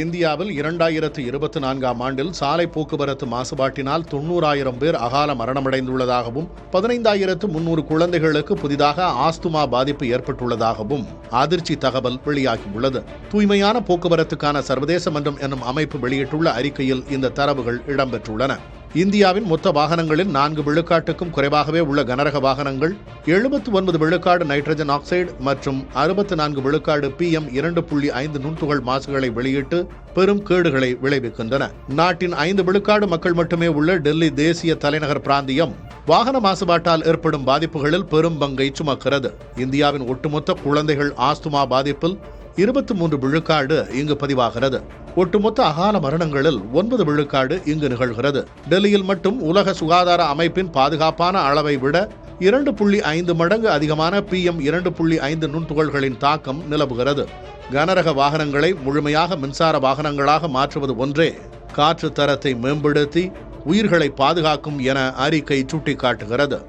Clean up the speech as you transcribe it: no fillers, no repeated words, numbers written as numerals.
இந்தியாவில் 2024ஆம் ஆண்டில் சாலை போக்குவரத்து மாசுபாட்டினால் 90,000 பேர் அகால மரணமடைந்துள்ளதாகவும் 15,300 குழந்தைகளுக்கு புதிதாக ஆஸ்துமா பாதிப்பு ஏற்பட்டுள்ளதாகவும் அதிர்ச்சி தகவல் வெளியாகியுள்ளது. தூய்மையான போக்குவரத்துக்கான சர்வதேச மன்றம் என்னும் அமைப்பு வெளியிட்டுள்ள அறிக்கையில் இந்த தரவுகள் இடம்பெற்றுள்ளன. இந்தியாவின் மொத்த வாகனங்களில் 4 விழுக்காட்டுக்கும் குறைவாகவே உள்ள கனரக வாகனங்கள் 79 விழுக்காடு நைட்ரஜன் ஆக்சைடு மற்றும் 64 விழுக்காடு PM 2.5 நுண்துகள் மாசுகளை வெளியிட்டு பெரும் கேடுகளை விளைவிக்கின்றன. நாட்டின் 5 விழுக்காடு மக்கள் மட்டுமே உள்ள டெல்லி தேசிய தலைநகர் பிராந்தியம் வாகன மாசுபாட்டால் ஏற்படும் பாதிப்புகளில் பெரும் பங்கை சுமக்கிறது. இந்தியாவின் ஒட்டுமொத்த குழந்தைகள் ஆஸ்துமா பாதிப்பில் 23 விழுக்காடு இங்கு பதிவாகிறது. ஒட்டுமொத்த அகால மரணங்களில் 9 விழுக்காடு இங்கு நிகழ்கிறது. டெல்லியில் மட்டும் உலக சுகாதார அமைப்பின் பாதுகாப்பான அளவை விட 2.5 மடங்கு அதிகமான PM 2.5 நுண்துகள்களின் தாக்கம் நிலவுகிறது. கனரக வாகனங்களை முழுமையாக மின்சார வாகனங்களாக மாற்றுவது ஒன்றே காற்று தரத்தை மேம்படுத்தி உயிர்களை பாதுகாக்கும் என அறிக்கை சுட்டிக்காட்டுகிறது.